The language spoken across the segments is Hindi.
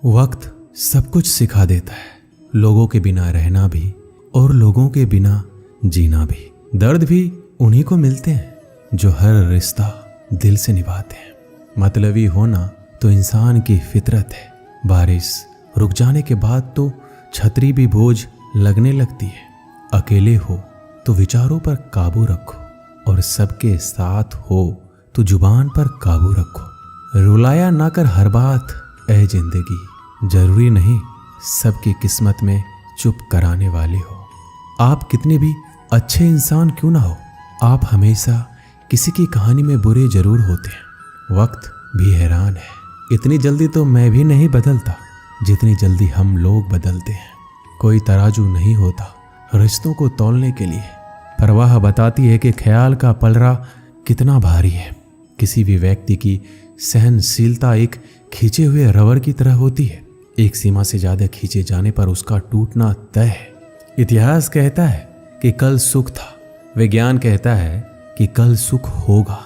वक्त सब कुछ सिखा देता है, लोगों के बिना रहना भी और लोगों के बिना जीना भी। दर्द भी उन्हीं को मिलते हैं जो हर रिश्ता दिल से निभाते हैं। मतलबी होना तो इंसान की फितरत है। बारिश रुक जाने के बाद तो छतरी भी बोझ लगने लगती है। अकेले हो तो विचारों पर काबू रखो और सबके साथ हो तो जुबान पर काबू रखो। रुलाया ना कर हर बात ऐ जिंदगी, जरूरी नहीं सबकी किस्मत में चुप कराने वाले हो। आप कितने भी अच्छे इंसान क्यों ना हो, आप हमेशा किसी की कहानी में बुरे जरूर होते हैं। वक्त भी हैरान है, इतनी जल्दी तो मैं भी नहीं बदलता जितनी जल्दी हम लोग बदलते हैं। कोई तराजू नहीं होता रिश्तों को तौलने के लिए, परवाह बताती है कि ख्याल का पलड़ा कितना भारी है। किसी भी व्यक्ति की सहनशीलता एक खींचे हुए रबर की तरह होती है। एक सीमा से ज्यादा खींचे जाने पर उसका टूटना तय है। इतिहास कहता है कि कल सुख था, विज्ञान कहता है कि कल सुख होगा,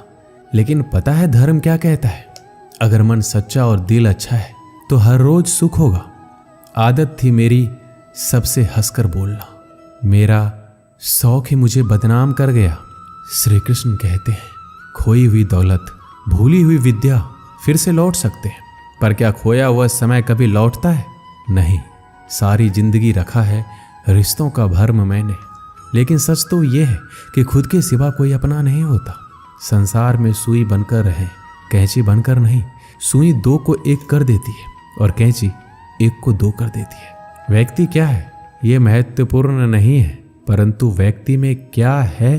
लेकिन पता है धर्म क्या कहता है? अगर मन सच्चा और दिल अच्छा है तो हर रोज सुख होगा। आदत थी मेरी सबसे हंसकर बोलना, मेरा शौक ही मुझे बदनाम कर गया। श्री कृष्ण कहते हैं खोई हुई दौलत, भूली हुई विद्या फिर से लौट सकते हैं, पर क्या खोया हुआ समय कभी लौटता है? नहीं। सारी जिंदगी रखा है रिश्तों का भर्म मैंने, लेकिन सच तो यह है कि खुद के सिवा कोई अपना नहीं होता। संसार में सुई बनकर रहें, कैंची बनकर नहीं। सुई दो को एक कर देती है और कैंची एक को दो कर देती है। व्यक्ति क्या है ये महत्वपूर्ण नहीं है, परंतु व्यक्ति में क्या है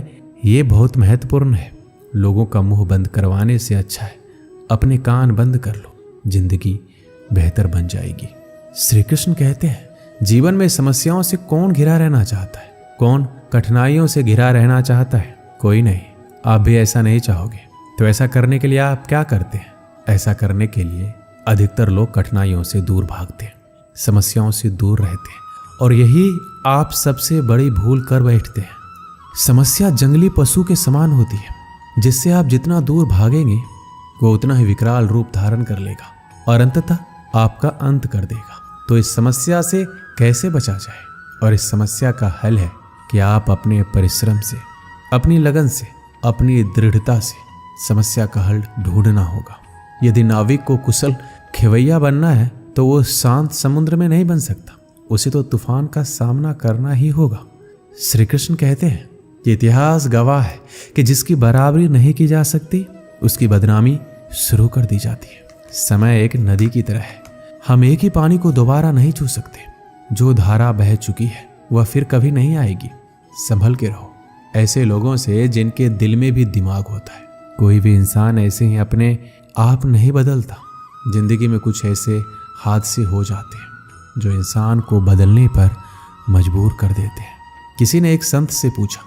ये बहुत महत्वपूर्ण है। लोगों का मुंह बंद करवाने से अच्छा है अपने कान बंद कर लो, जिंदगी बेहतर बन जाएगी। श्री कृष्ण कहते हैं जीवन में समस्याओं से कौन घिरा रहना चाहता है, कौन कठिनाइयों से घिरा रहना चाहता है? कोई नहीं। आप भी ऐसा नहीं चाहोगे तो ऐसा करने के लिए आप क्या करते हैं? ऐसा करने के लिए अधिकतर लोग कठिनाइयों से दूर भागते हैं, समस्याओं से दूर रहते हैं, और यही आप सबसे बड़ी भूल कर बैठते हैं। समस्या जंगली पशु के समान होती है, जिससे आप जितना दूर भागेंगे वो उतना ही विकराल रूप धारण कर लेगा और अंततः आपका अंत कर देगा। तो इस समस्या से कैसे बचा जाए? और इस समस्या का हल है कि आप अपने परिश्रम से, अपनी लगन से, अपनी दृढ़ता से समस्या का हल ढूंढना होगा। यदि नाविक को कुशल खेवैया बनना है तो वो शांत समुद्र में नहीं बन सकता, उसे तो तूफान का सामना करना ही होगा। श्री कृष्ण कहते हैं कि इतिहास गवाह है कि जिसकी बराबरी नहीं की जा सकती उसकी बदनामी शुरू कर दी जाती है। समय एक नदी की तरह है, हम एक ही पानी को दोबारा नहीं छू सकते। जो धारा बह चुकी है वह फिर कभी नहीं आएगी। संभल के रहो ऐसे लोगों से जिनके दिल में भी दिमाग होता है। कोई भी इंसान ऐसे ही अपने आप नहीं बदलता। जिंदगी में कुछ ऐसे हादसे हो जाते हैं जो इंसान को बदलने पर मजबूर कर देते हैं। किसी ने एक संत से पूछा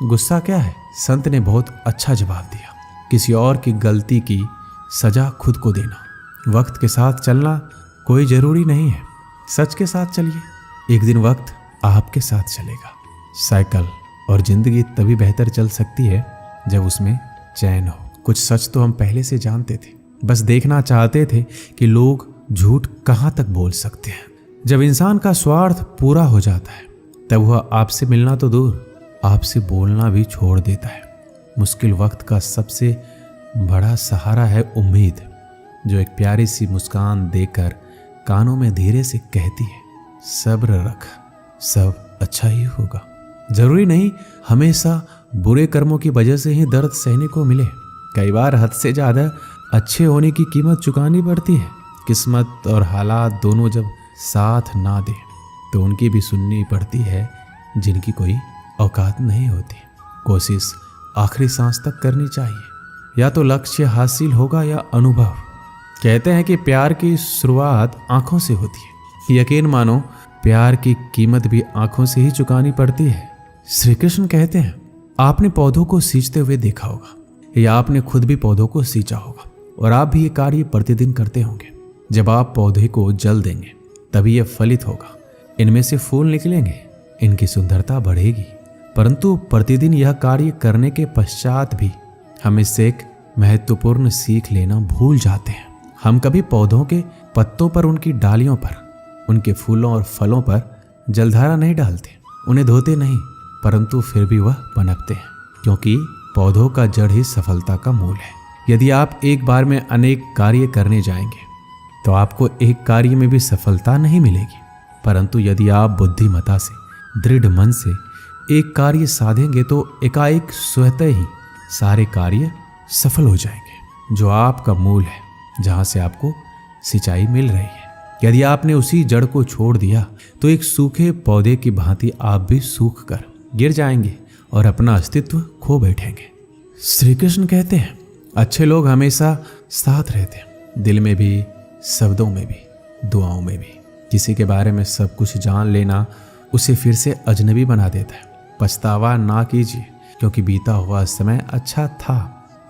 गुस्सा क्या है? संत ने बहुत अच्छा जवाब दिया, किसी और की गलती की सजा खुद को देना। वक्त के साथ चलना कोई जरूरी नहीं है, सच के साथ चलिए, एक दिन वक्त आपके साथ चलेगा। साइकिल और जिंदगी तभी बेहतर चल सकती है जब उसमें चैन हो। कुछ सच तो हम पहले से जानते थे, बस देखना चाहते थे कि लोग झूठ कहाँ तक बोल सकते हैं। जब इंसान का स्वार्थ पूरा हो जाता है तब वह आपसे मिलना तो दूर, आपसे बोलना भी छोड़ देता है। मुश्किल वक्त का सबसे बड़ा सहारा है उम्मीद, जो एक प्यारी सी मुस्कान देकर कानों में धीरे से कहती है सब्र रख, सब अच्छा ही होगा। जरूरी नहीं हमेशा बुरे कर्मों की वजह से ही दर्द सहने को मिले। कई बार हद से ज्यादा अच्छे होने की कीमत चुकानी पड़ती है। किस्मत और हालात दोनों जब साथ ना दे तो उनकी भी सुननी पड़ती है जिनकी कोई औकात नहीं होती। कोशिश आखिरी सांस तक करनी चाहिए, या तो लक्ष्य हासिल होगा या अनुभव। कहते हैं कि प्यार की शुरुआत आंखों से होती है। यकीन मानो प्यार की कीमत भी आंखों से ही चुकानी पड़ती है। श्री कृष्ण कहते हैं आपने पौधों को सींचते हुए देखा होगा या आपने खुद भी पौधों को सींचा होगा, और आप भी ये कार्य प्रतिदिन करते होंगे। जब आप पौधे को जल देंगे तभी यह फलित होगा, इनमें से फूल निकलेंगे, इनकी सुंदरता बढ़ेगी। परंतु प्रतिदिन यह कार्य करने के पश्चात भी हम इससे एक महत्वपूर्ण सीख लेना भूल जाते हैं। हम कभी पौधों के पत्तों पर, उनकी डालियों पर, उनके फूलों और फलों पर जलधारा नहीं डालते, उन्हें धोते नहीं, परंतु फिर भी वह पनपते हैं, क्योंकि पौधों का जड़ ही सफलता का मूल है। यदि आप एक बार में अनेक कार्य करने जाएंगे तो आपको एक कार्य में भी सफलता नहीं मिलेगी, परंतु यदि आप बुद्धिमता से, दृढ़ मन से एक कार्य साधेंगे तो एकाएक स्वतः ही सारे कार्य सफल हो जाएंगे, जो आपका मूल है, जहां से आपको सिंचाई मिल रही है। यदि आपने उसी जड़ को छोड़ दिया तो एक सूखे पौधे की भांति आप भी सूख कर गिर जाएंगे और अपना अस्तित्व खो बैठेंगे। श्री कृष्ण कहते हैं, अच्छे लोग हमेशा साथ रहते हैं, दिल में भी, शब्दों में भी, दुआओं में भी। किसी के बारे में सब कुछ जान लेना उसे फिर से अजनबी बना देता है। पछतावा ना कीजिए, क्योंकि बीता हुआ समय अच्छा था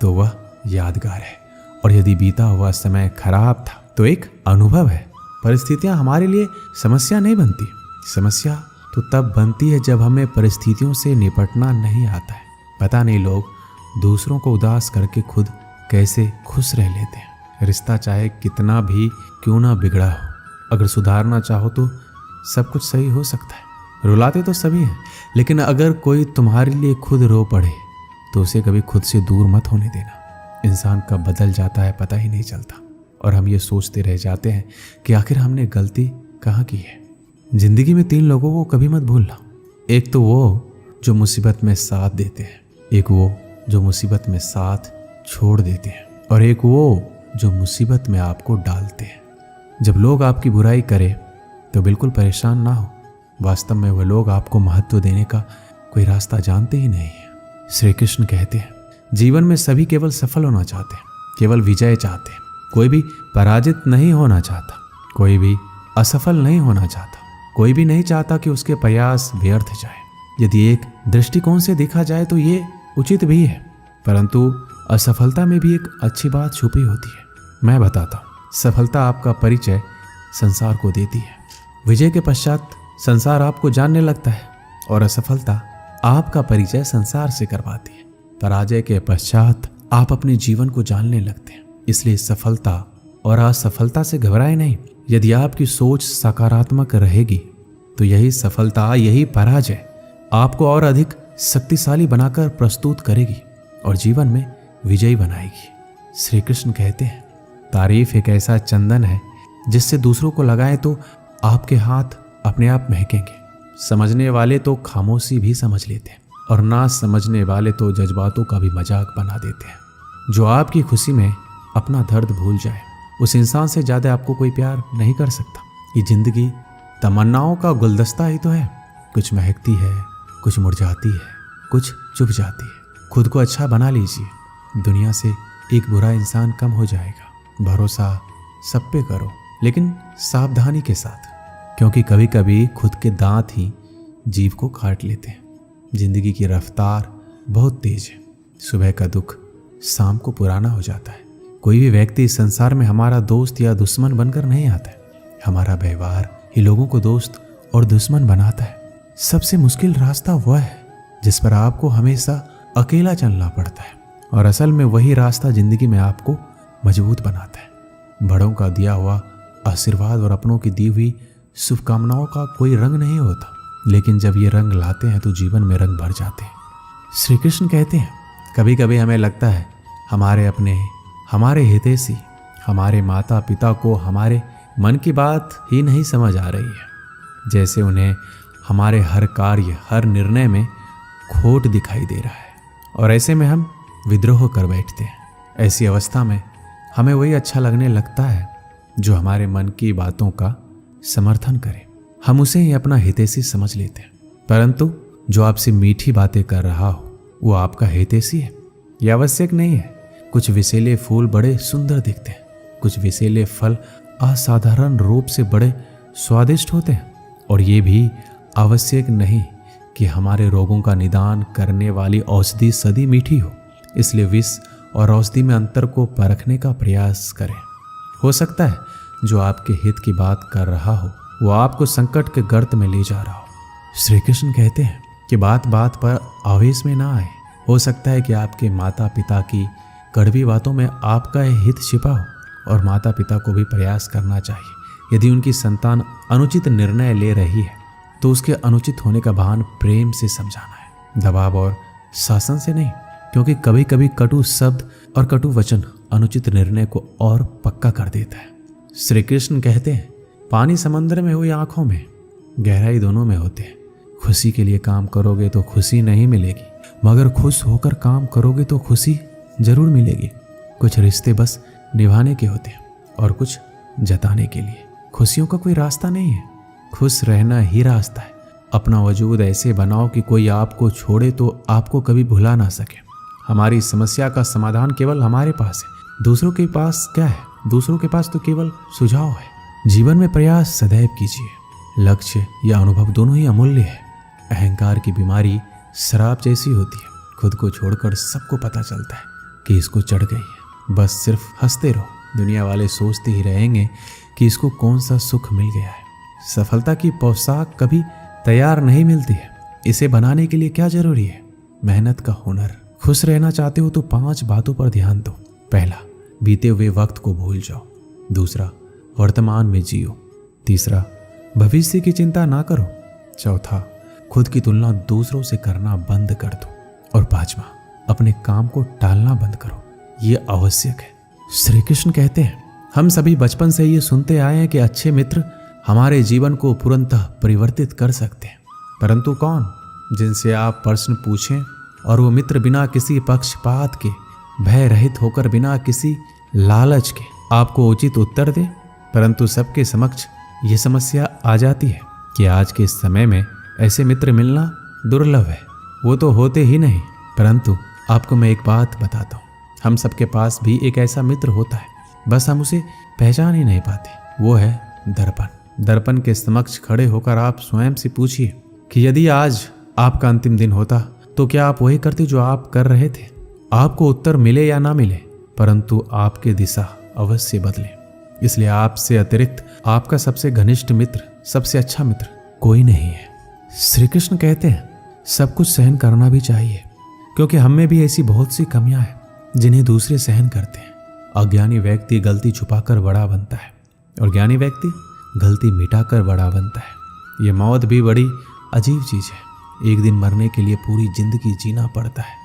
तो वह यादगार है, और यदि बीता हुआ समय खराब था तो एक अनुभव है। परिस्थितियां हमारे लिए समस्या नहीं बनती, समस्या तो तब बनती है जब हमें परिस्थितियों से निपटना नहीं आता है। पता नहीं लोग दूसरों को उदास करके खुद कैसे खुश रह लेते हैं। रिश्ता चाहे कितना भी क्यों ना बिगड़ा हो, अगर सुधारना चाहो तो सब कुछ सही हो सकता है। रुलाते तो सभी हैं, लेकिन अगर कोई तुम्हारे लिए खुद रो पड़े तो उसे कभी खुद से दूर मत होने देना। इंसान कब बदल जाता है पता ही नहीं चलता, और हम ये सोचते रह जाते हैं कि आखिर हमने गलती कहाँ की है। जिंदगी में 3 लोगों को कभी मत भूलना। एक तो वो जो मुसीबत में साथ देते हैं, एक वो जो मुसीबत में साथ छोड़ देते हैं, और एक वो जो मुसीबत में आपको डालते हैं। जब लोग आपकी बुराई करें तो बिल्कुल परेशान ना हो, वास्तव में वह लोग आपको महत्व देने का कोई रास्ता जानते ही नहीं है। श्री कृष्ण कहते हैं, जीवन में सभी केवल सफल होना चाहते हैं, केवल विजय चाहते हैं। कोई भी पराजित नहीं होना चाहता, कोई भी असफल नहीं होना चाहता, कोई भी नहीं चाहता कि उसके प्रयास व्यर्थ जाए। यदि एक दृष्टिकोण से देखा जाए तो ये उचित भी है, परंतु असफलता में भी एक अच्छी बात छुपी होती है। मैं बताता हूँ। सफलता आपका परिचय संसार को देती है, विजय के पश्चात संसार आपको जानने लगता है, और असफलता आपका परिचय संसार से करवाती है। पराजय के पश्चात आप अपने जीवन को जानने लगते हैं। इसलिए सफलता और असफलता से घबराए नहीं। यदि आपकी सोच सकारात्मक रहेगी तो यही सफलता, यही पराजय आपको और अधिक शक्तिशाली बनाकर प्रस्तुत करेगी और जीवन में विजयी बनाएगी। श्री कृष्ण कहते हैं, तारीफ एक ऐसा चंदन है जिससे दूसरों को लगाएं तो आपके हाथ अपने आप महकेंगे। समझने वाले तो खामोशी भी समझ लेते हैं, और ना समझने वाले तो जज्बातों का भी मजाक बना देते हैं। जो आपकी खुशी में अपना दर्द भूल जाए, उस इंसान से ज्यादा आपको कोई प्यार नहीं कर सकता। ये जिंदगी तमन्नाओं का गुलदस्ता ही तो है, कुछ महकती है, कुछ मुरझाती है, कुछ चुप जाती है। खुद को अच्छा बना लीजिए, दुनिया से एक बुरा इंसान कम हो जाएगा। भरोसा सब पे करो, लेकिन सावधानी के साथ, क्योंकि कभी कभी खुद के दांत ही जीव को काट लेते हैं। जिंदगी की रफ्तार बहुत तेज है। सुबह का दुख शाम को पुराना हो जाता है। कोई भी व्यक्ति इस संसार में हमारा दोस्त या दुश्मन बनकर नहीं आता है। हमारा व्यवहार ही लोगों को दोस्त और दुश्मन बनाता है। सबसे मुश्किल रास्ता वह है जिस पर आपको हमेशा अकेला चलना पड़ता है, और असल में वही रास्ता जिंदगी में आपको मजबूत बनाता है। बड़ों का दिया हुआ आशीर्वाद और अपनों की दी हुई शुभकामनाओं का कोई रंग नहीं होता, लेकिन जब ये रंग लाते हैं तो जीवन में रंग भर जाते हैं। श्री कृष्ण कहते हैं, कभी कभी हमें लगता है हमारे अपने, हमारे हितैषी, हमारे माता पिता को हमारे मन की बात ही नहीं समझ आ रही है, जैसे उन्हें हमारे हर कार्य, हर निर्णय में खोट दिखाई दे रहा है, और ऐसे में हम विद्रोह कर बैठते हैं। ऐसी अवस्था में हमें वही अच्छा लगने लगता है जो हमारे मन की बातों का समर्थन करे। हम उसे ही अपना हितैषी समझ लेते हैं, परंतु जो आपसे मीठी बातें कर रहा हो वो आपका हितैषी है, यह आवश्यक नहीं है। कुछ विषैले फूल बड़े सुंदर दिखते हैं, कुछ विषैले फल असाधारण रूप से बड़े स्वादिष्ट होते हैं, और ये भी आवश्यक नहीं कि हमारे रोगों का निदान करने वाली औषधि सदी मीठी हो। इसलिए विष और औषधि में अंतर को परखने का प्रयास करें। हो सकता है जो आपके हित की बात कर रहा हो वो आपको संकट के गर्त में ले जा रहा हो। श्री कृष्ण कहते हैं कि बात बात पर आवेश में ना आए। हो सकता है कि आपके माता पिता की कड़वी बातों में आपका हित छिपा हो, और माता पिता को भी प्रयास करना चाहिए। यदि उनकी संतान अनुचित निर्णय ले रही है तो उसके अनुचित होने का भान प्रेम से समझाना है, दबाव और शासन से नहीं, क्योंकि कभी कभी कटु शब्द और कटु वचन अनुचित निर्णय को और पक्का कर देता है। श्री कृष्ण कहते हैं, पानी समंदर में हो या आंखों में, गहराई दोनों में होते हैं। खुशी के लिए काम करोगे तो खुशी नहीं मिलेगी, मगर खुश होकर काम करोगे तो खुशी जरूर मिलेगी। कुछ रिश्ते बस निभाने के होते हैं और कुछ जताने के लिए। खुशियों का कोई रास्ता नहीं है, खुश रहना ही रास्ता है। अपना वजूद ऐसे बनाओ कि कोई आपको छोड़े तो आपको कभी भुला ना सके। हमारी समस्या का समाधान केवल हमारे पास है, दूसरों के पास क्या है? दूसरों के पास तो केवल सुझाव है। जीवन में प्रयास सदैव कीजिए। लक्ष्य या अनुभव दोनों ही अमूल्य है। अहंकार की बीमारी शराब जैसी होती है, खुद को छोड़कर सबको पता चलता है कि इसको चढ़ गई है, बस सिर्फ हंसते रहो। दुनिया वाले सोचते ही रहेंगे कि इसको कौन सा सुख मिल गया है। सफलता की पोशाक कभी तैयार नहीं मिलती है, इसे बनाने के लिए क्या जरूरी है? मेहनत का हुनर। खुश रहना चाहते हो तो 5 बातों पर ध्यान दो। पहला, बीते हुए वक्त को भूल जाओ। दूसरा, वर्तमान में जियो। तीसरा, भविष्य की चिंता ना करो। चौथा, खुद की तुलना दूसरों से करना बंद कर दो। और 5वां, अपने काम को टालना बंद करो। ये आवश्यक है। श्री कृष्ण कहते हैं, हम सभी बचपन से ये सुनते आए हैं कि अच्छे मित्र हमारे जीवन को पूर्णतः परिवर्तित कर सकते हैं। परंतु कौन? जिनसे आप प्रश्न पूछें और वो मित्र बिना किसी पक्षपात के, भय रहित होकर, बिना किसी लालच के आपको उचित उत्तर दे। परंतु सबके समक्ष ये समस्या आ जाती है कि आज के समय में ऐसे मित्र मिलना दुर्लभ है, वो तो होते ही नहीं। परंतु आपको मैं एक बात बताता हूँ, हम सबके पास भी एक ऐसा मित्र होता है, बस हम उसे पहचान ही नहीं पाते। वो है दर्पण। दर्पण के समक्ष खड़े होकर आप स्वयं से पूछिए कि यदि आज आपका अंतिम दिन होता तो क्या आप वही करते जो आप कर रहे थे? आपको उत्तर मिले या ना मिले, परंतु आपकी दिशा अवश्य बदले। इसलिए आपसे अतिरिक्त आपका सबसे घनिष्ठ मित्र, सबसे अच्छा मित्र कोई नहीं है। श्री कृष्ण कहते हैं, सब कुछ सहन करना भी चाहिए, क्योंकि हम में भी ऐसी बहुत सी कमियां हैं जिन्हें दूसरे सहन करते हैं। अज्ञानी व्यक्ति गलती छुपाकर बड़ा बनता है और ज्ञानी व्यक्ति गलती मिटाकर बड़ा बनता है। ये मौत भी बड़ी अजीब चीज है। एक दिन मरने के लिए पूरी जिंदगी जीना पड़ता है।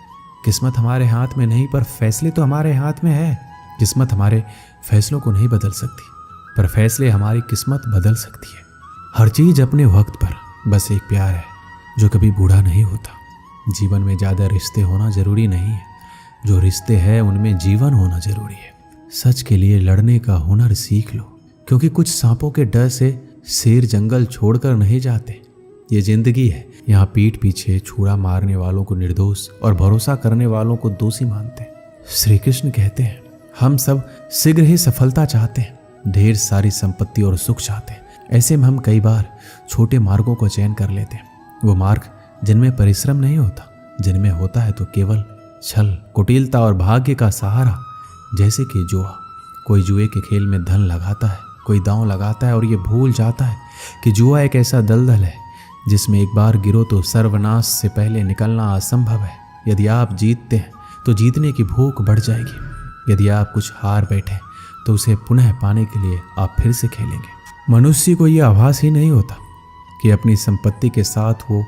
किस्मत हमारे हाथ में नहीं, पर फैसले तो हमारे हाथ में है। किस्मत हमारे फैसलों को नहीं बदल सकती, पर फैसले हमारी किस्मत बदल सकती है। हर चीज अपने वक्त पर। बस एक प्यार है जो कभी बूढ़ा नहीं होता। जीवन में ज्यादा रिश्ते होना जरूरी नहीं है, जो रिश्ते हैं उनमें जीवन होना जरूरी है। सच के लिए लड़ने का हुनर सीख लो, क्योंकि कुछ सांपों के डर से शेर जंगल छोड़कर नहीं जाते। ये जिंदगी है, यहाँ पीठ पीछे छुरा मारने वालों को निर्दोष और भरोसा करने वालों को दोषी मानते हैं। श्री कृष्ण कहते हैं, हम सब शीघ्र ही सफलता चाहते हैं, ढेर सारी संपत्ति और सुख चाहते हैं। ऐसे में हम कई बार छोटे मार्गों को चयन कर लेते हैं, वो मार्ग जिनमें परिश्रम नहीं होता, जिनमें होता है तो केवल छल, कुटिलता और भाग्य का सहारा। जैसे कि जुआ। कोई जुए के खेल में धन लगाता है, कोई दांव लगाता है और ये भूल जाता है कि जुआ एक ऐसा दलदल है जिसमें एक बार गिरो तो सर्वनाश से पहले निकलना असंभव है। यदि आप जीतते हैं तो जीतने की भूख बढ़ जाएगी। यदि आप कुछ हार बैठे तो उसे पुनः पाने के लिए आप फिर से खेलेंगे। मनुष्य को यह आभास ही नहीं होता कि अपनी संपत्ति के साथ वो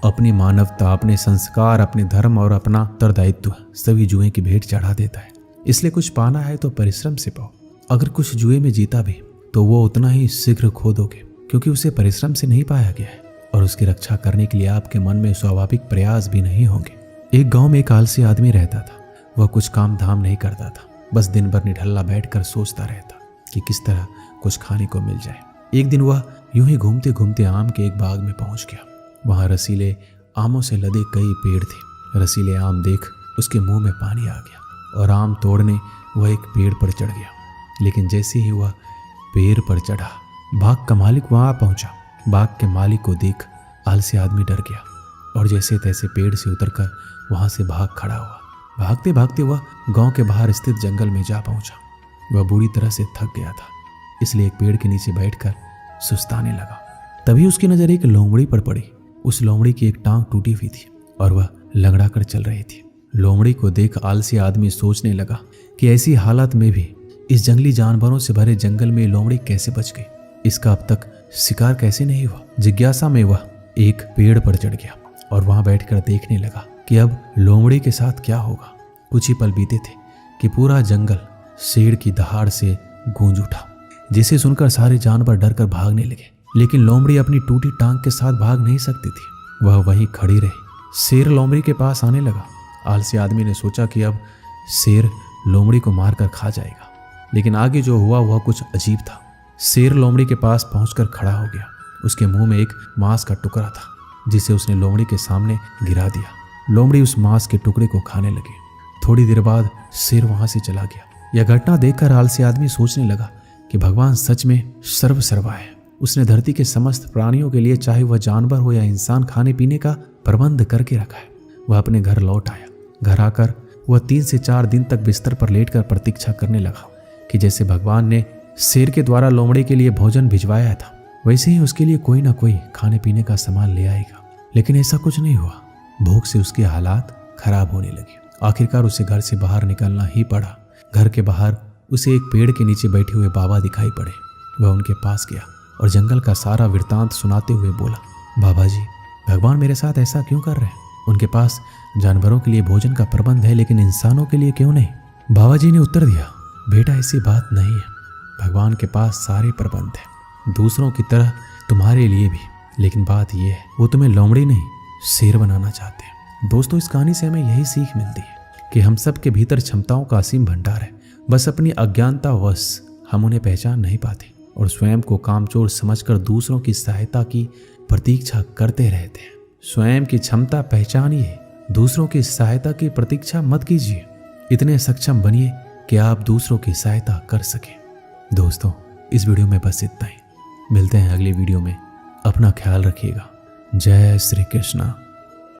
अपनी मानवता, अपने संस्कार, अपने धर्म और अपना उत्तरदायित्व सभी जुए की भेंट चढ़ा देता है। इसलिए कुछ पाना है तो परिश्रम से पाओ। अगर कुछ जुए में जीता भी तो वो उतना ही शीघ्र खो दोगे, क्योंकि उसे परिश्रम से नहीं पाया गया है और उसकी रक्षा करने के लिए आपके मन में स्वाभाविक प्रयास भी नहीं होंगे। एक गांव में एक आलसी आदमी रहता था। वह कुछ काम धाम नहीं करता था, बस दिन भर निठल्ला बैठकर सोचता रहता कि किस तरह कुछ खाने को मिल जाए। एक दिन वह यूं ही घूमते घूमते आम के एक बाग में पहुंच गया। वहां रसीले आमों से लदे कई पेड़ थे। रसीले आम देख उसके मुंह में पानी आ गया और आम तोड़ने वह एक पेड़ पर चढ़ गया। लेकिन जैसे ही वह पेड़ पर चढ़ा, बाग का मालिक वहां पहुंचा। बाग के मालिक को देख आलसी आदमी डर गया और जैसे तैसे पेड़ से उतरकर वहां से भाग खड़ा हुआ। भागते भागते वह गांव के बाहर स्थित जंगल में जा पहुंचा। वह बुरी तरह से थक गया था, इसलिए एक पेड़ के नीचे बैठकर सुस्ताने लगा। तभी उसकी नजर एक लोमड़ी पर पड़ी। उस लोमड़ी की एक टांग टूटी हुई थी और वह लंगड़ा कर चल रही थी। लोमड़ी को देख आलसी आदमी सोचने लगा कि ऐसी हालत में भी इस जंगली जानवरों से भरे जंगल में लोमड़ी कैसे बच गई, इसका अब तक शिकार कैसे नहीं हुआ। जिज्ञासा में वह एक पेड़ पर चढ़ गया और वहां बैठकर देखने लगा कि अब लोमड़ी के साथ क्या होगा। कुछ ही पल बीते थे कि पूरा जंगल शेर की दहाड़ से गूंज उठा, जिसे सुनकर सारे जानवर डरकर भागने लगे। लेकिन लोमड़ी अपनी टूटी टांग के साथ भाग नहीं सकती थी, वह वहीं खड़ी रही। शेर लोमड़ी के पास आने लगा। आलसी आदमी ने सोचा कि अब शेर लोमड़ी को मारकर खा जाएगा, लेकिन आगे जो हुआ वह कुछ अजीब था। शेर लोमड़ी के पास पहुंचकर खड़ा हो गया। उसके मुंह में एक मांस का टुकड़ा था, जिसे उसने लोमड़ी के सामने गिरा दिया। लोमड़ी उस मांस के टुकड़े को खाने लगी। थोड़ी देर बाद शेर वहां से चला गया। यह घटना देखकर आलसी आदमी सोचने लगा कि भगवान सच में सर्वसर्वा है। उसने धरती के समस्त प्राणियों के लिए, चाहे वह जानवर हो या इंसान, खाने पीने का प्रबंध करके रखा है। वह अपने घर लौट आया। घर आकर वह 3 से 4 दिन तक बिस्तर पर लेटकर प्रतीक्षा करने लगा कि जैसे भगवान ने शेर के द्वारा लोमड़ी के लिए भोजन भिजवाया था, वैसे ही उसके लिए कोई ना कोई खाने पीने का सामान ले आएगा। लेकिन ऐसा कुछ नहीं हुआ। भूख से उसके हालात खराब होने लगे। आखिरकार उसे घर से बाहर निकलना ही पड़ा। घर के बाहर उसे एक पेड़ के नीचे बैठे हुए बाबा दिखाई पड़े। वह उनके पास गया और जंगल का सारा वृत्तांत सुनाते हुए बोला, बाबा जी, भगवान मेरे साथ ऐसा क्यों कर रहे हैं? उनके पास जानवरों के लिए भोजन का प्रबंध है, लेकिन इंसानों के लिए क्यों नहीं? बाबा जी ने उत्तर दिया, बेटा ऐसी बात नहीं है। भगवान के पास सारे प्रबंध है, दूसरों की तरह तुम्हारे लिए भी। लेकिन बात यह है, वो तुम्हें लोमड़ी नहीं शेर बनाना चाहते हैं। दोस्तों, इस कहानी से हमें यही सीख मिलती है कि हम सब के भीतर क्षमताओं का असीम भंडार है। बस अपनी अज्ञानतावश हम उन्हें पहचान नहीं पाते और स्वयं को कामचोर समझकर दूसरों की सहायता की प्रतीक्षा करते रहते हैं। स्वयं की क्षमता पहचानिए, दूसरों की सहायता की प्रतीक्षा मत कीजिए। इतने सक्षम बनिए कि आप दूसरों की सहायता कर सकें। दोस्तों, इस वीडियो में बस इतना ही। मिलते हैं अगली वीडियो में। अपना ख्याल रखिएगा। जय श्री कृष्णा।